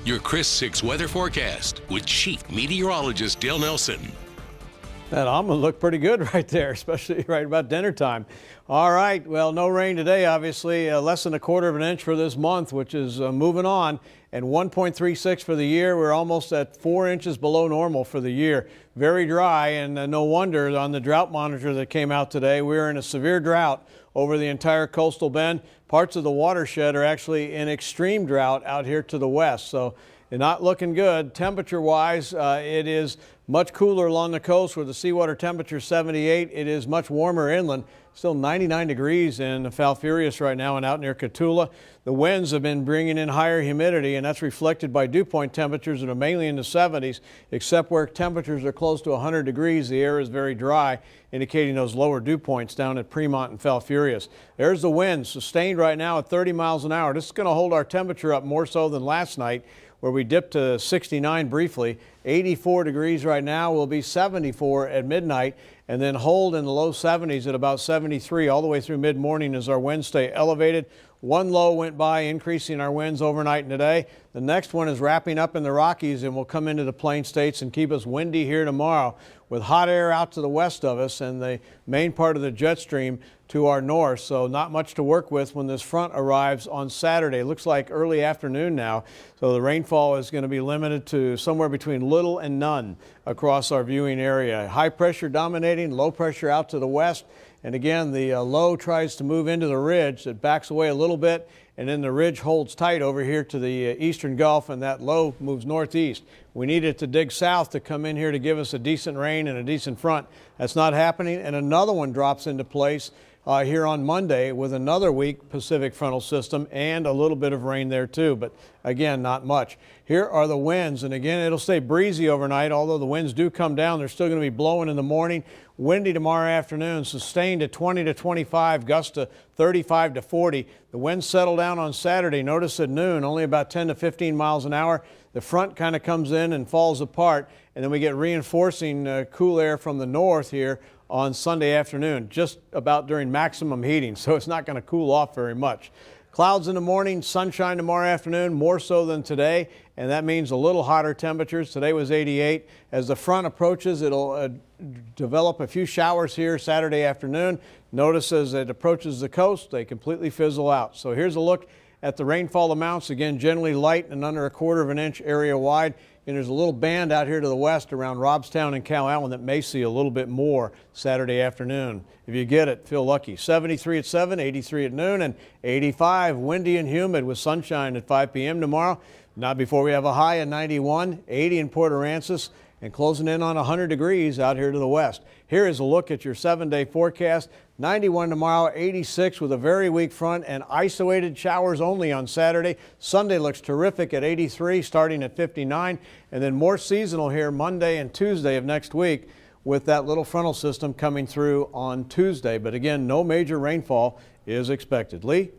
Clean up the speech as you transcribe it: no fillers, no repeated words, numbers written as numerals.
Your Chris 6 weather forecast with Chief Meteorologist Dale Nelson. That almond looked pretty good right there, especially right about dinner time. All right, well, no rain today, obviously. Less than 1/4 of an inch for this month, which is moving on. And 1.36 for the year. We're almost at 4 inches below normal for the year. Very dry, and no wonder on the drought monitor that came out today, we're in a severe drought over the entire coastal bend. Parts of the watershed are actually in extreme drought out here to the west. So not looking good. Temperature-wise, it is much cooler along the coast where the seawater temperature is 78. It is much warmer inland. Still 99 degrees in Falfurrias right now and out near Cotulla. The winds have been bringing in higher humidity, and that's reflected by dew point temperatures that are mainly in the 70s, except where temperatures are close to 100 degrees. The air is very dry, indicating those lower dew points down at Fremont and Falfurrias. There's the wind, sustained right now at 30 miles an hour. This is going to hold our temperature up more so than last night, where we dipped to 69 briefly. 84 degrees right now, will be 74 at midnight, and then hold in the low 70s at about 73 all the way through mid-morning as our winds stay elevated. One low went by, increasing our winds overnight and today. The next one is wrapping up in the Rockies and will come into the Plain States and keep us windy here tomorrow, with hot air out to the west of us and the main part of the jet stream to our north. So not much to work with when this front arrives on Saturday. It looks like early afternoon now. So the rainfall is going to be limited to somewhere between little and none across our viewing area. High pressure dominating, low pressure out to the west. And again, the low tries to move into the ridge. It backs away a little bit, and then the ridge holds tight over here to the eastern Gulf, and that low moves northeast. We need it to dig south to come in here to give us a decent rain and a decent front. That's not happening, and another one drops into place here on Monday with another weak Pacific frontal system and a little bit of rain there too, but again, not much. Here are the winds, and again, it'll stay breezy overnight. Although the winds do come down, they're still going to be blowing in the morning. Windy tomorrow afternoon, sustained at 20 to 25, gusts to 35 to 40. The winds settle down on Saturday. Notice at noon, only about 10 to 15 miles an hour. The front kind of comes in and falls apart, and then we get reinforcing cool air from the north here on Sunday afternoon, just about during maximum heating, so it's not going to cool off very much. Clouds in the morning, sunshine tomorrow afternoon, more so than today, and that means a little hotter temperatures. Today was 88. As the front approaches, it'll develop a few showers here Saturday afternoon. Notice as it approaches the coast, they completely fizzle out. So here's a look at the rainfall amounts. Again, generally light and under 1/4 of an inch area wide. And there's a little band out here to the west around Robstown and Cow Allen that may see a little bit more Saturday afternoon. If you get it, feel lucky. 73 at 7, 83 at noon, and 85 windy and humid with sunshine at 5 p.m. tomorrow. Not before we have a high of 91, 80 in Port Aransas, and closing in on 100 degrees out here to the west. Here is a look at your 7-day forecast. 91 tomorrow, 86 with a very weak front and isolated showers only on Saturday. Sunday looks terrific at 83, starting at 59, and then more seasonal here Monday and Tuesday of next week with that little frontal system coming through on Tuesday. But again, no major rainfall is expected. Lee?